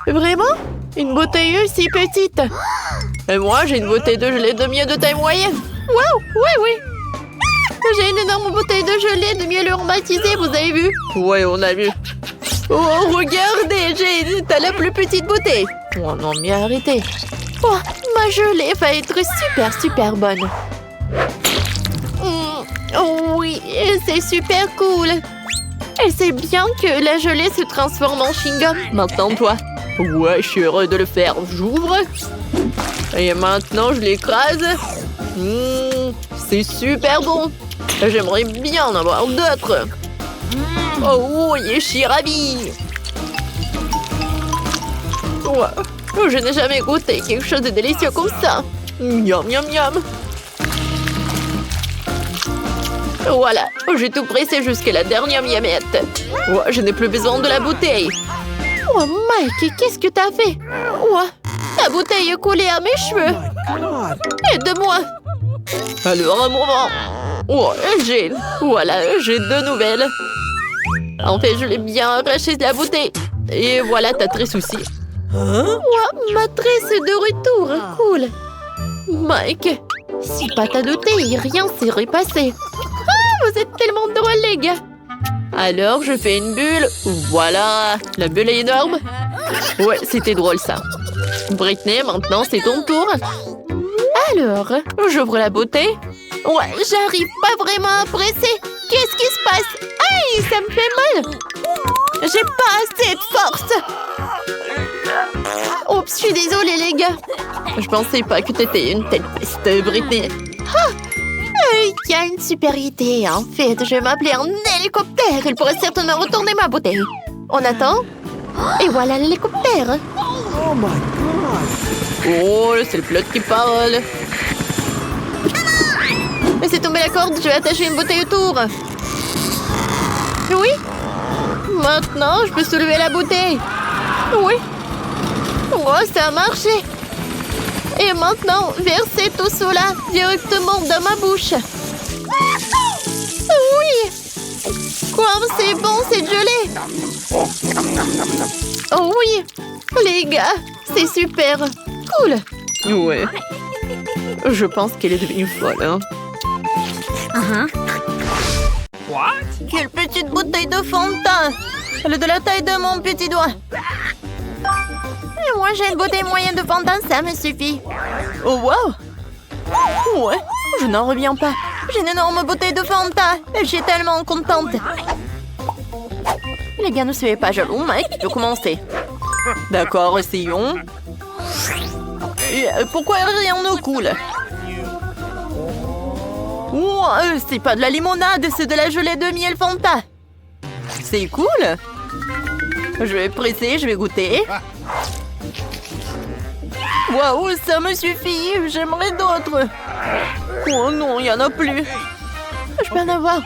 Vraiment? Une bouteille si petite. Et moi, j'ai une bouteille de gelée de miel de taille moyenne. Waouh, oui. J'ai une énorme bouteille de gelée de miel aromatisé, vous avez vu? Ouais, on a vu. Oh, regardez, t'as la plus petite bouteille. Oh non, mais arrêtez. Oh, ma gelée va être super bonne. Oh oui, c'est super cool. Et c'est bien que la gelée se transforme en chewing-gum. Maintenant, toi. Ouais, je suis heureux de le faire. J'ouvre. Et maintenant, je l'écrase. C'est super bon. J'aimerais bien en avoir d'autres. Oh oui, je suis ravie. Wow. Je n'ai jamais goûté quelque chose de délicieux comme ça. Miam. Voilà, j'ai tout pressé jusqu'à la dernière miamette. Je n'ai plus besoin de la bouteille. Oh Mike, qu'est-ce que t'as fait? La bouteille est collée à mes cheveux. Aide-moi. Alors, un moment. Voilà, j'ai 2 nouvelles. En fait, je l'ai bien arraché de la bouteille. Et voilà, t'as très souci. Ma tresse est de retour. Cool. Mike, si pas t'as douté, rien s'est repassé. Vous êtes tellement drôles, les gars. Alors, je fais une bulle. Voilà, la bulle est énorme. Ouais, c'était drôle, ça. Britney, maintenant, c'est ton tour. Alors, j'ouvre la bouteille. Ouais, j'arrive pas vraiment à presser. Qu'est-ce qui se passe? Aïe, ça me fait mal. J'ai pas assez de force. Oups, je suis désolée, les gars. Je pensais pas que t'étais une telle peste, Britney. Il y a une super idée, en fait. Je vais m'appeler un hélicoptère. Il pourrait certainement retourner ma bouteille. On attend. Et voilà l'hélicoptère. Oh my God! Oh, c'est le pilote qui parle. Laissez tomber la corde, je vais attacher une bouteille autour. Oui. Maintenant, je peux soulever la bouteille. Oui. Oh, ça a marché. Et maintenant, versez tout cela directement dans ma bouche. Oui. Quoi, c'est bon, c'est gelé. Oh oui. Les gars, c'est super. Cool. Ouais. Je pense qu'elle est devenue folle, hein. What? Quelle petite bouteille de Fanta. Elle est de la taille de mon petit doigt. Et moi, j'ai une bouteille moyenne de Fanta, ça me suffit. Oh, wow. Ouais, je n'en reviens pas. J'ai une énorme bouteille de Fanta. Et je suis tellement contente. Les gars, ne soyez pas jaloux, Mike. Je peux commencer. D'accord, essayons. Et pourquoi rien ne coule? C'est pas de la limonade, c'est de la gelée de miel Fanta. C'est cool. Je vais presser, je vais goûter. Waouh, ça me suffit. J'aimerais d'autres. Oh non, il n'y en a plus. Je peux en avoir?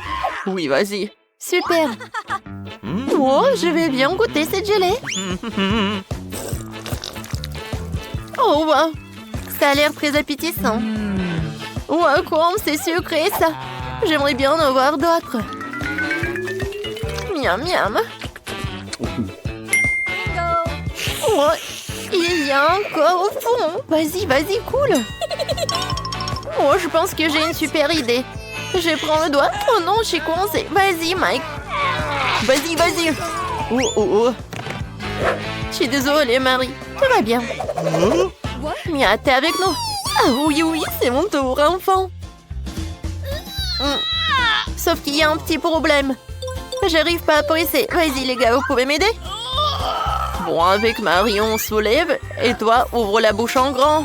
Oui, vas-y. Super. Oh, je vais bien goûter cette gelée. Oh, wow. Ça a l'air très appétissant. Wow, comme c'est sucré, ça. J'aimerais bien en avoir d'autres. Miam, miam. Oh, il y a encore au fond. Vas-y, vas-y, cool. Oh, je pense que j'ai une super idée. Je prends le doigt. Oh non, je suis coincée. Vas-y, Mike. Vas-y, vas-y. Oh. Je suis désolée, Marie. Tout va bien. Mia, t'es avec nous? Ah oui, c'est mon tour, enfant. Sauf qu'il y a un petit problème. J'arrive pas à presser. Vas-y, les gars, vous pouvez m'aider? Bon, avec Marie, on soulève. Et toi, ouvre la bouche en grand.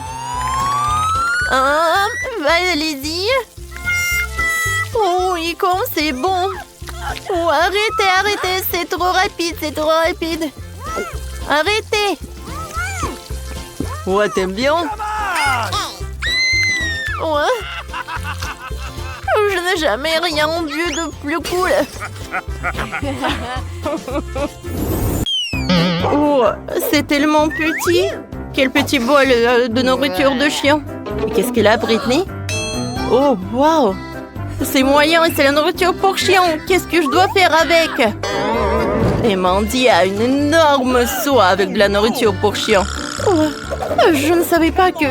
Allez-y. Oh oui, comme c'est bon. Oh, arrêtez, c'est trop rapide. Arrêtez. Ouais, t'aimes bien? Ouais. Je n'ai jamais rien vu de plus cool. Oh, c'est tellement petit. Quel petit bol de nourriture de chien. Qu'est-ce qu'elle a, Britney? Oh, wow. C'est moyen et c'est la nourriture pour chien. Qu'est-ce que je dois faire avec? Et Mandy a une énorme seau avec de la nourriture pour chien. Oh, je ne savais pas que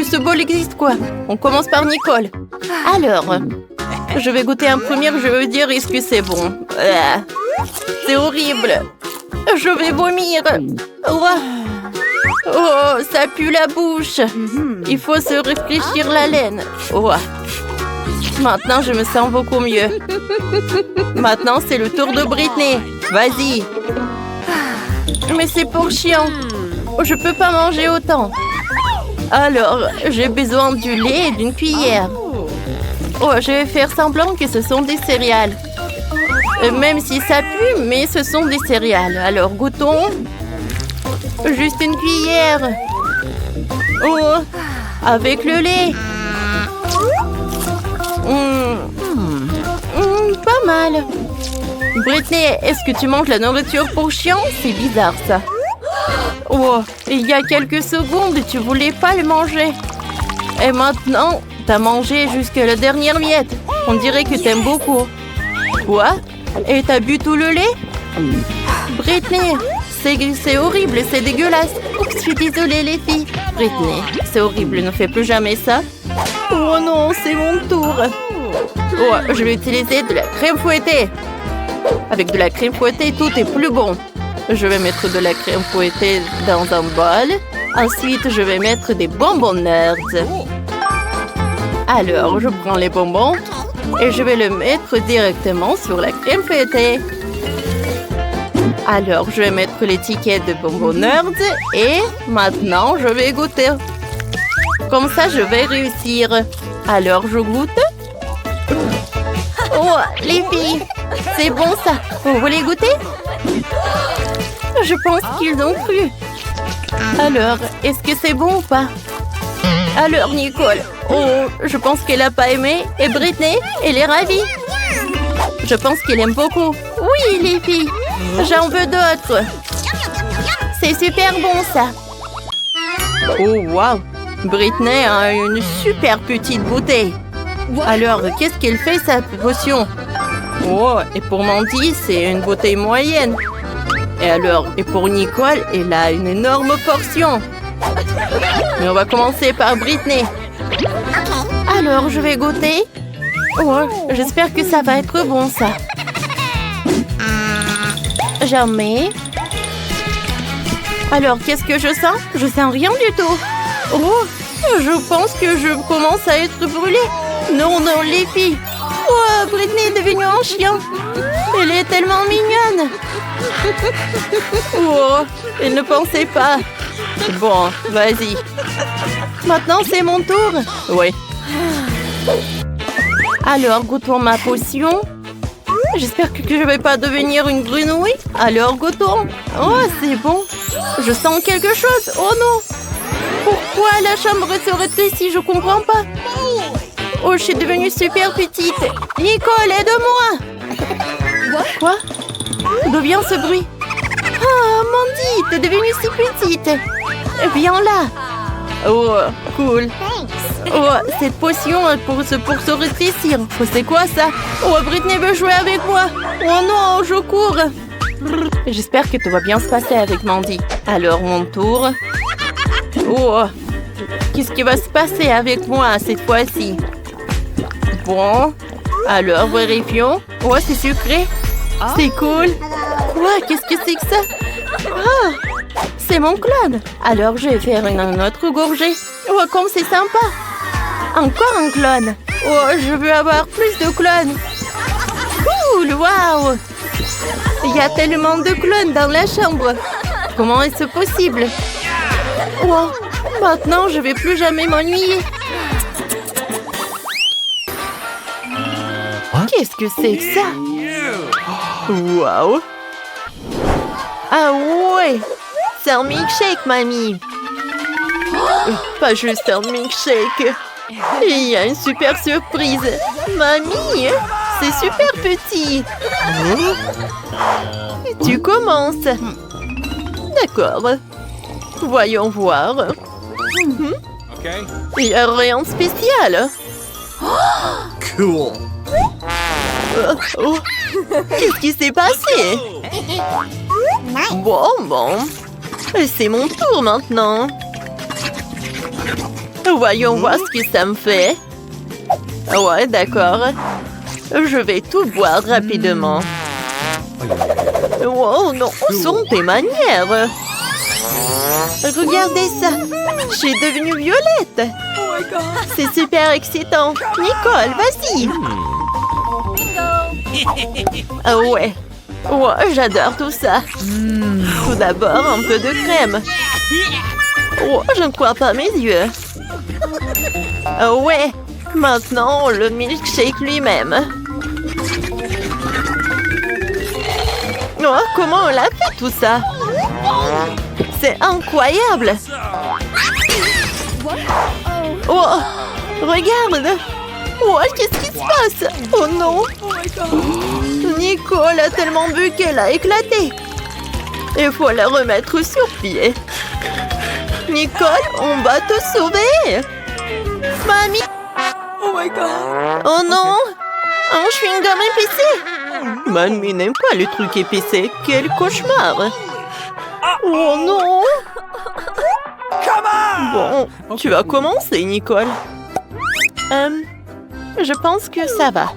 ce bol existe, quoi. On commence par Nicole. Alors, je vais goûter un premier, je veux dire, est-ce que c'est bon? C'est horrible. Je vais vomir. Oh, ça pue la bouche. Il faut se réfléchir la laine. Oh. Maintenant, je me sens beaucoup mieux. Maintenant, c'est le tour de Britney. Vas-y. Mais c'est pour chiant. Je peux pas manger autant. Alors, j'ai besoin du lait et d'une cuillère. Oh, je vais faire semblant que ce sont des céréales. Même si ça pue, mais ce sont des céréales. Alors, goûtons. Juste une cuillère. Oh, avec le lait. Pas mal. Britney, est-ce que tu manges la nourriture pour chien? C'est bizarre, ça. Oh, il y a quelques secondes, tu voulais pas le manger. Et maintenant, t'as mangé jusqu'à la dernière miette. On dirait que t'aimes beaucoup. Quoi? Et t'as bu tout le lait? Britney, c'est horrible, c'est dégueulasse. Oups, je suis désolée, les filles. Britney, c'est horrible, ne fais plus jamais ça. Oh non, c'est mon tour. Oh, je vais utiliser de la crème fouettée. Avec de la crème fouettée, tout est plus bon. Je vais mettre de la crème fouettée dans un bol. Ensuite, je vais mettre des bonbons nerds. Alors, je prends les bonbons et je vais le mettre directement sur la crème fouettée. Alors, je vais mettre l'étiquette de bonbons nerds et maintenant, je vais goûter. Comme ça, je vais réussir. Alors, je goûte. Oh, les filles, c'est bon ça. Vous voulez goûter? Je pense qu'ils ont cru. Alors, est-ce que c'est bon ou pas? Alors, Nicole, oh, je pense qu'elle n'a pas aimé. Et Britney, elle est ravie. Je pense qu'elle aime beaucoup. Oui, les filles, j'en veux d'autres. C'est super bon, ça. Oh, wow. Britney a une super petite bouteille. Alors, qu'est-ce qu'elle fait, sa potion? Oh, et pour Mandy, c'est une bouteille moyenne. Et alors, et pour Nicole, elle a une énorme portion. Mais on va commencer par Britney. Alors, je vais goûter. Oh, j'espère que ça va être bon, ça. J'en mets. Alors, qu'est-ce que je sens? Je sens rien du tout. Oh, je pense que je commence à être brûlée. Non, non, les filles. Oh, Britney est devenue un chien. Elle est tellement mignonne. Oh, elle ne pensait pas. Bon, vas-y. Maintenant, c'est mon tour. Oui. Alors, goûtons ma potion. J'espère que je ne vais pas devenir une grenouille. Alors, goûtons. Oh, c'est bon. Je sens quelque chose. Oh non. Pourquoi la chambre se rétrécit? Je comprends pas. Oh, je suis devenue super petite. Nicole, aide-moi. Quoi? D'où vient ce bruit? Ah, Mandy, t'es devenue si petite. Viens là. Oh, cool. Oh, cette potion pour se rétrécir. C'est quoi ça? Oh, Britney veut jouer avec moi. Oh non, je cours. J'espère que tout va bien se passer avec Mandy. Alors, mon tour. Oh, qu'est-ce qui va se passer avec moi cette fois-ci? Bon, alors vérifions. Oh, c'est sucré. C'est cool. Quoi? Qu'est-ce que c'est que ça? Ah, c'est mon clone. Alors, je vais faire une autre gorgée. Oh, comme c'est sympa. Encore un clone. Oh, je veux avoir plus de clones. Cool, waouh. Il y a tellement de clones dans la chambre. Comment est-ce possible? Wow, maintenant, je vais plus jamais m'ennuyer. Qu'est-ce que c'est que ça? Waouh! Ah ouais! C'est un milkshake, mamie! Pas juste un milkshake! Il y a une super surprise! Mamie! C'est super petit! Tu commences! D'accord! Voyons voir! Il n'y a rien de spécial! Cool. Oh. Qu'est-ce qui s'est passé? Bon. C'est mon tour maintenant. Voyons voir ce que ça me fait. Ouais, d'accord. Je vais tout boire rapidement. Oh non, où sont tes manières? Regardez ça. Je suis devenue violette. C'est super excitant. Nicole, vas-y. Ah ouais. J'adore tout ça. Tout d'abord, un peu de crème. Oh, je ne crois pas mes yeux. Ah ouais. Maintenant, le milkshake lui-même. Oh, comment on l'a fait tout ça? C'est incroyable. Oh, regarde. Oh, qu'est-ce qui se passe? Oh non. Nicole a tellement bu qu'elle a éclaté. Il faut la remettre sur pied. Nicole, on va te sauver. Mamie. Oh non. Un chewing-gum épicé. Mamie n'aime pas les trucs épicés. Quel cauchemar. Oh non. Bon, tu vas commencer, Nicole. Je pense que ça va.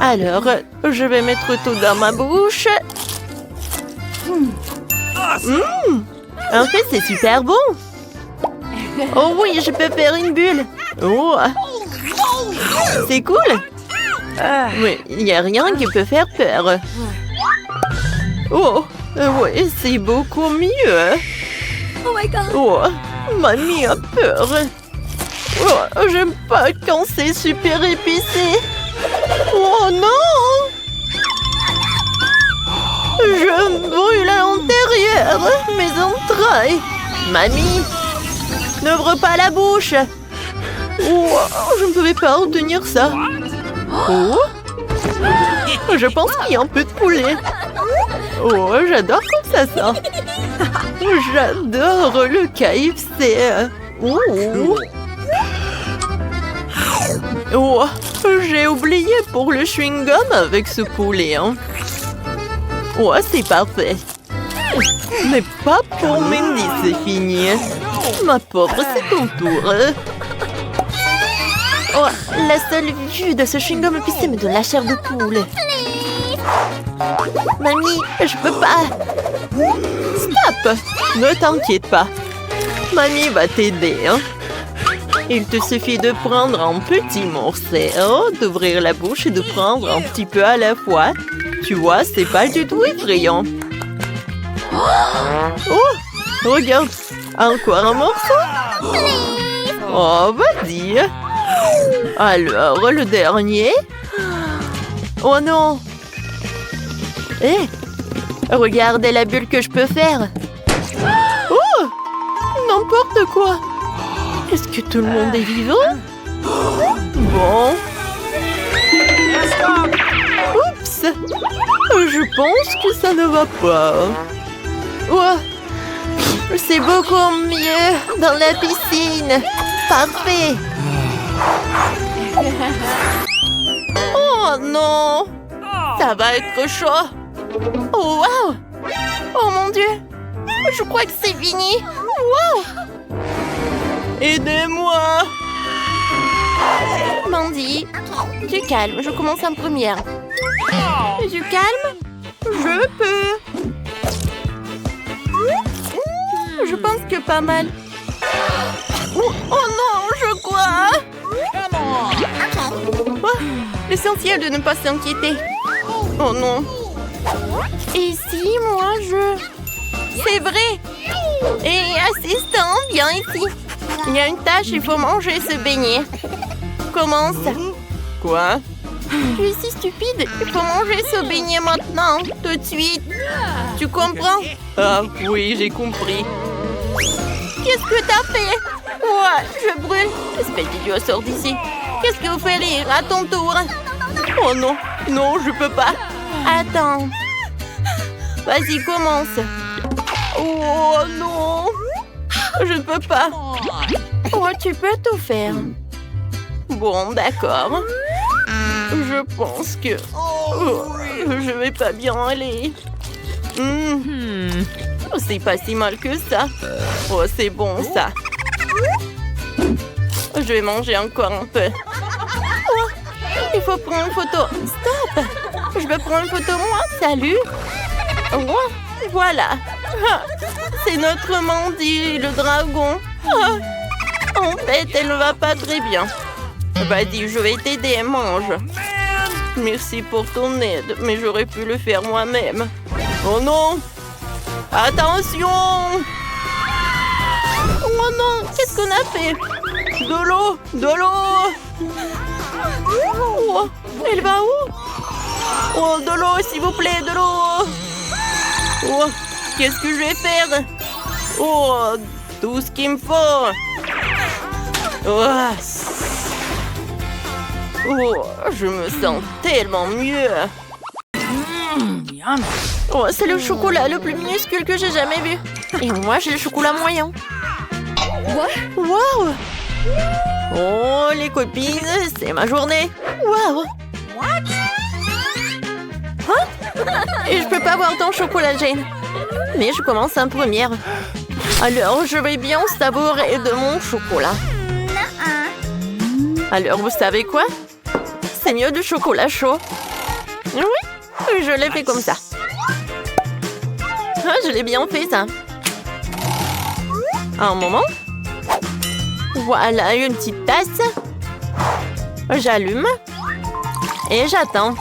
Alors, je vais mettre tout dans ma bouche. En fait, c'est super bon. Oh oui, je peux faire une bulle. Oh, c'est cool. Mais il n'y a rien qui peut faire peur. Oh, oui, c'est beaucoup mieux. Oh, mamie a peur. Oh, j'aime pas quand c'est super épicé. Oh non! Je brûle à l'intérieur, mes entrailles. Mamie, n'ouvre pas la bouche. Oh, je ne pouvais pas retenir ça. Oh, je pense qu'il y a un peu de poulet. Oh, j'adore comme ça sort. J'adore le KFC. Oh, j'ai oublié pour le chewing-gum avec ce poulet. Hein. Oh, c'est parfait. Mais pas pour Mandy, c'est fini. Ma pauvre, c'est ton tour. Oh, la seule vue de ce chewing-gum épicé me donne la chair de poule. Mamie, je peux pas. Stop! Ne t'inquiète pas. Mamie va t'aider. Hein. Il te suffit de prendre un petit morceau, d'ouvrir la bouche et de prendre un petit peu à la fois. Tu vois, c'est pas du tout effrayant. Oh, regarde, encore un morceau. Oh, vas-y. Alors, le dernier. Oh non. Hé, regardez la bulle que je peux faire. Oh, n'importe quoi. Est-ce que tout le monde est vivant? Bon. Oups. Je pense que ça ne va pas. Oh, c'est beaucoup mieux dans la piscine. Parfait. Oh non. Ça va être chaud. Oh, wow. Oh mon Dieu. Je crois que c'est fini. Wow. Aidez-moi! Mandy, du calme, je commence en première. Du calme? Je peux. Je pense que pas mal. Oh non, je crois. Oh, l'essentiel de ne pas s'inquiéter. Oh non. Et si moi je... C'est vrai. Et assistant, viens ici. Il y a une tâche, il faut manger ce beignet. Commence. Quoi? Tu es si stupide. Il faut manger ce beignet maintenant, tout de suite. Tu comprends? Ah oui, j'ai compris. Qu'est-ce que t'as fait? Ouais, je brûle. Espèce d'idiot, sors d'ici. Qu'est-ce que vous faites rire? À ton tour. Oh non, non, je peux pas. Attends. Vas-y, commence. Oh non. Je ne peux pas. Oh, tu peux tout faire. Bon, d'accord. Je pense que... Oh, je vais pas bien aller. Oh, c'est pas si mal que ça. Oh, c'est bon, ça. Je vais manger encore un peu. Oh, il faut prendre une photo. Stop! Je vais prendre une photo, moi. Salut. Oh, voilà. Ah, c'est notre Mandy, le dragon. Ah, en fait, elle ne va pas très bien. Vas-y, je vais t'aider, mange. Merci pour ton aide, mais j'aurais pu le faire moi-même. Oh non! Attention! Oh non! Qu'est-ce qu'on a fait? De l'eau! De l'eau! Oh, elle va où? Oh, de l'eau, s'il vous plaît, de l'eau! Oh, qu'est-ce que je vais faire? Oh, tout ce qu'il me faut! Oh. Oh, je me sens tellement mieux. Oh, c'est le chocolat le plus minuscule que j'ai jamais vu. Et moi, j'ai le chocolat moyen. Wow! Oh, les copines, c'est ma journée. Wow! Hein? Et je peux pas avoir ton chocolat, Jane. Mais je commence en première. Alors, je vais bien savourer de mon chocolat. Alors, vous savez quoi? C'est mieux du chocolat chaud. Oui, je l'ai fait comme ça. Ah, je l'ai bien fait, ça. Un moment. Voilà, une petite tasse. J'allume. Et j'attends.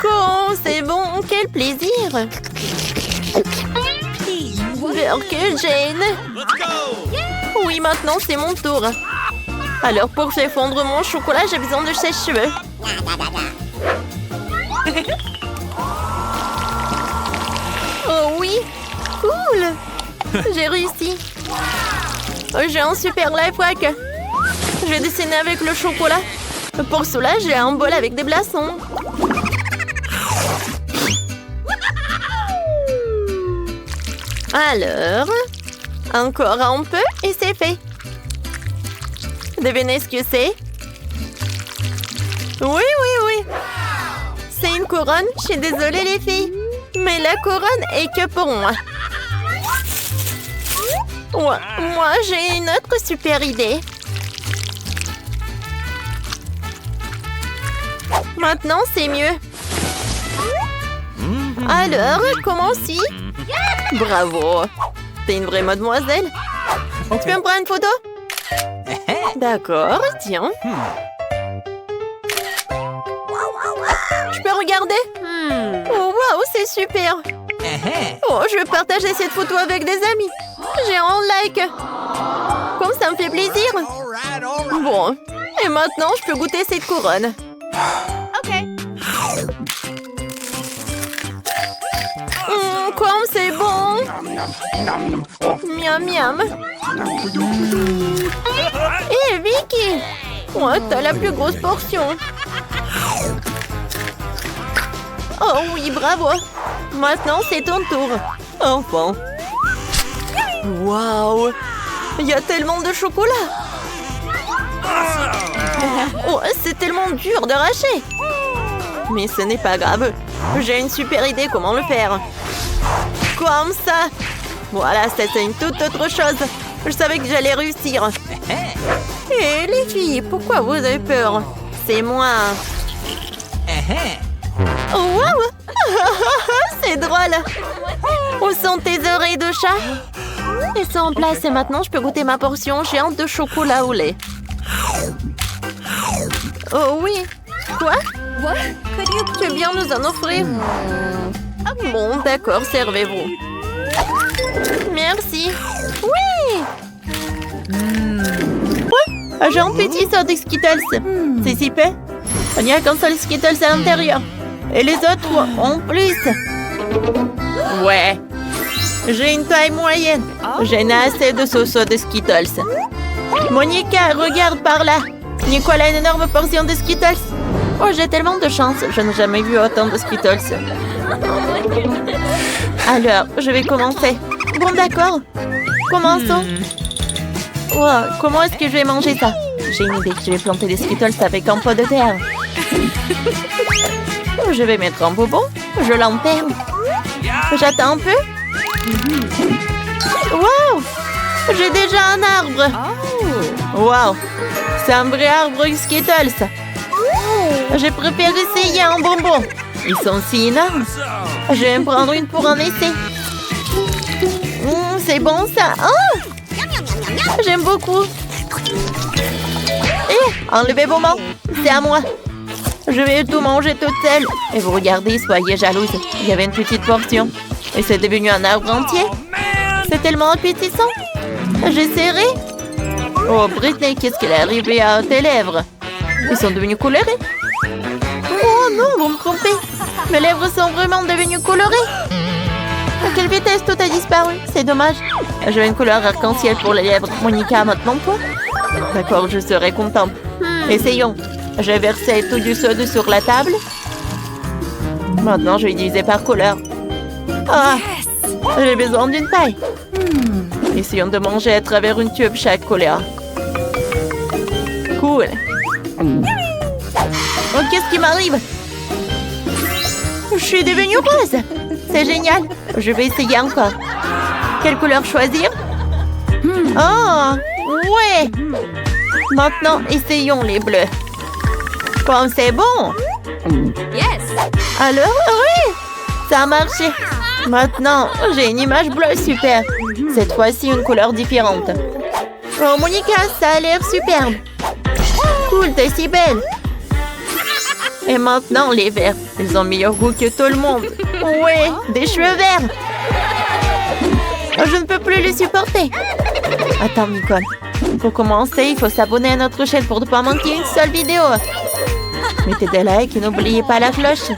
Quand c'est bon, quel plaisir. Que Jane. Oui, maintenant c'est mon tour. Alors pour faire fondre mon chocolat, j'ai besoin de sèche-cheveux. Oh oui, cool. J'ai réussi. J'ai un super life hack. Je vais dessiner avec le chocolat. Pour cela, j'ai un bol avec des glaçons. Alors, encore un peu et c'est fait. Devinez ce que c'est? Oui. C'est une couronne. Je suis désolée les filles. Mais la couronne est que pour moi. Ouais, moi, j'ai une autre super idée. Maintenant, c'est mieux. Alors, comment si? Bravo. T'es une vraie mademoiselle. Tu peux me prendre une photo? D'accord, tiens. Je peux regarder? Oh, waouh, c'est super. Oh, je vais partager cette photo avec des amis. J'ai un like. Comme ça me fait plaisir. Bon, et maintenant, je peux goûter cette couronne. Ok. Comme c'est bon. Miam, miam. Hé, Vicky. Oh, t'as la plus grosse portion. Oh oui, bravo. Maintenant, c'est ton tour. Enfin. Waouh. Il y a tellement de chocolat. Oh, c'est tellement dur d'arracher. Mais ce n'est pas grave. J'ai une super idée comment le faire. Comme ça. Voilà, c'est une toute autre chose. Je savais que j'allais réussir. Hé, les filles, pourquoi vous avez peur? C'est moi. Oh, waouh. C'est drôle. Où sont tes oreilles de chat? Elles sont en place et maintenant je peux goûter ma portion géante de chocolat au lait. Oh oui. Quoi? Tu veux bien nous en offrir? Bon, d'accord, servez-vous. Merci. Oui. Quoi? J'ai un petit sort de Skittles. C'est super. Il n'y a qu'un seul Skittles à l'intérieur. Et les autres en plus. Ouais. J'ai une taille moyenne. J'ai assez de sauce de Skittles. Monica, regarde par là. Nicole a une énorme portion de Skittles. Oh, j'ai tellement de chance. Je n'ai jamais vu autant de Skittles. Alors, je vais commencer. Bon, d'accord. Commençons. Wow, comment est-ce que je vais manger ça? J'ai une idée. Je vais planter des Skittles avec un pot de terre. Je vais mettre un bonbon. Je l'enterre. J'attends un peu. Wow! J'ai déjà un arbre. Wow! C'est un vrai arbre Skittles. Je préfère essayer un bonbon. Ils sont si énormes. Je vais me prendre une pour un essai. C'est bon ça. Oh! J'aime beaucoup. Enlevez vos mains. C'est à moi. Je vais tout manger toute seule. Et vous regardez, soyez jalouse. Il y avait une petite portion. Et c'est devenu un arbre entier. C'est tellement appétissant. J'essaierai. Oh, Britney, qu'est-ce qu'elle est arrivée à tes lèvres? Ils sont devenus colorés. Oh non, vous me trompez. Mes lèvres sont vraiment devenues colorées. À quelle vitesse tout a disparu? C'est dommage. Je veux une couleur arc-en-ciel pour les lèvres. Monica, maintenant toi? D'accord, je serai contente. Essayons. J'ai versé tout du soda sur la table. Maintenant, je vais diviser par couleur. Ah, j'ai besoin d'une paille. Essayons de manger à travers une tube chaque couleur. Cool. Oh, qu'est-ce qui m'arrive? Je suis devenue rose. C'est génial. Je vais essayer encore. Quelle couleur choisir? Oh, ouais. Maintenant, essayons les bleus. Comme c'est bon. Yes. Alors, oui, ça a marché. Maintenant, j'ai une image bleue super. Cette fois-ci, une couleur différente. Oh, Monica, ça a l'air superbe. Cool, t'es si belle. Et maintenant, les verts. Ils ont meilleur goût que tout le monde. Ouais, des cheveux verts. Je ne peux plus les supporter. Attends, Nicole. Pour commencer, il faut s'abonner à notre chaîne pour ne pas manquer une seule vidéo. Mettez des likes et n'oubliez pas la cloche.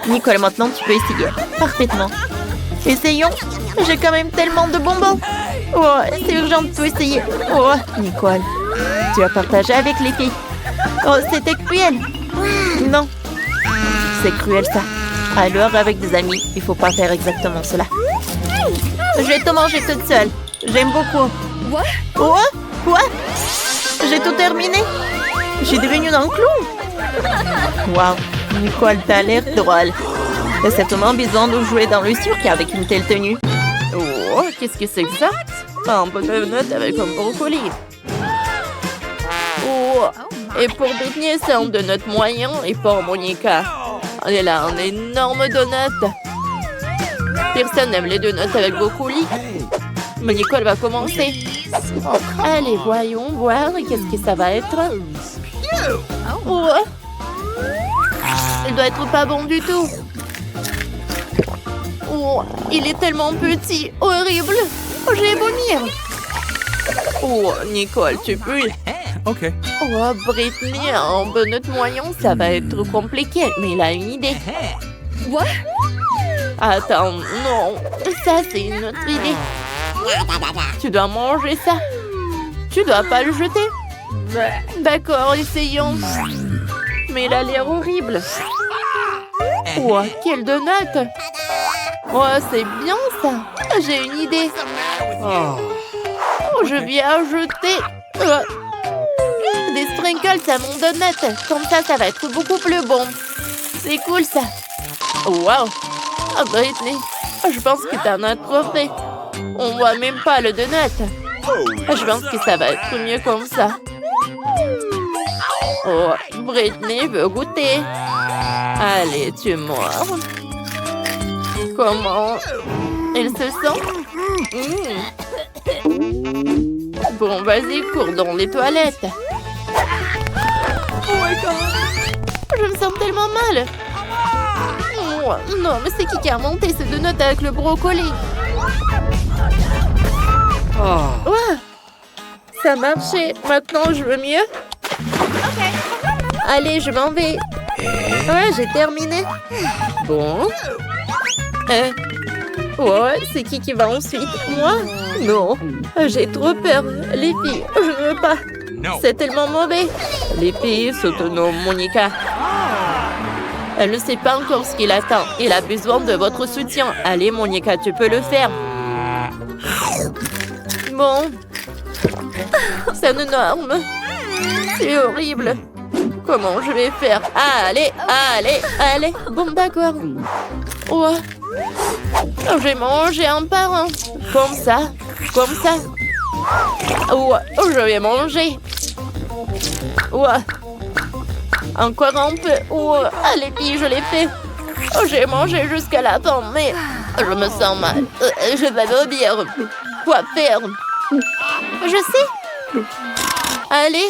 Nicole, maintenant, tu peux essayer. Parfaitement. Essayons. J'ai quand même tellement de bonbons. Oh, c'est urgent de tout essayer. Oh, Nicole, tu as partagé avec les filles. Oh, c'était cruel. Non, c'est cruel ça. Alors, avec des amis, il faut pas faire exactement cela. Je vais tout manger toute seule. J'aime beaucoup. Oh, quoi? J'ai tout terminé. J'ai devenu un clown. Waouh, Nicole, t'as l'air drôle. T'as certainement besoin de jouer dans le cirque avec une telle tenue. Oh, qu'est-ce que c'est que ça? Un peu de notes avec un brocoli. Oh, et pour Britney, c'est un donut moyen. Et pour Monica, elle a un énorme donut. Personne n'aime les donuts avec brocoli. Mais Nicole va commencer. Allez, voyons voir qu'est-ce que ça va être. Oh, il doit être pas bon du tout. Oh, il est tellement petit. Horrible. Oh, je vais vomir. Oh, Nicole, tu peux. OK. Oh, Britney, un donut moyen, ça va être compliqué. Mais il a une idée. What? Attends, non. Ça, c'est une autre idée. Tu dois manger ça. Tu dois pas le jeter. D'accord, essayons. Mais il a l'air horrible. Oh, quel donut. Oh, c'est bien ça. J'ai une idée. Oh, je vais ajouter des sprinkles à mon donut. Comme ça va être beaucoup plus bon. C'est cool ça. Wow. Ah, Britney, je pense que t'en as trop fait. On voit même pas le donut. Je pense que ça va être mieux comme ça. Oh, Britney veut goûter. Allez, tu mords. Comment elle se sent? Bon, vas-y, cours dans les toilettes. Oh my God. Je me sens tellement mal. Oh, non, mais c'est qui a monté ce donut avec le brocoli? Oh. Ouais, ça marchait. Maintenant, je veux mieux. Allez, je m'en vais. Ouais, j'ai terminé. Bon. Ouais, c'est qui va ensuite? Moi? Non. J'ai trop peur. Les filles, je ne veux pas. C'est tellement mauvais. Les filles s'autonoment, Monica. Elle ne sait pas encore ce qu'il attend. Il a besoin de votre soutien. Allez, Monica, tu peux le faire. Bon. C'est énorme. C'est horrible. Comment je vais faire? Allez, allez, allez. Bon, d'accord. Ouais. J'ai mangé un par un. Comme ça. Comme ça. Ouais, je vais manger. Ouais. Encore un peu. Ouais. Allez, puis je l'ai fait. J'ai mangé jusqu'à la fin, mais je me sens mal. Je vais vomir. Quoi faire? Je sais. Allez.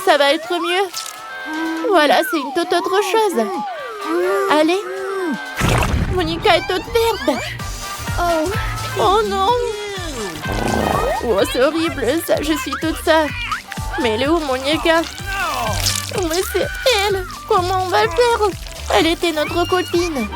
Ça va être mieux. Voilà, c'est une toute autre chose. Allez. Monica est toute verte. Oh non. Oh, c'est horrible, ça. Je suis toute ça. Mais elle est où, Monica? Oh, mais c'est elle. Comment on va faire? Elle était notre copine.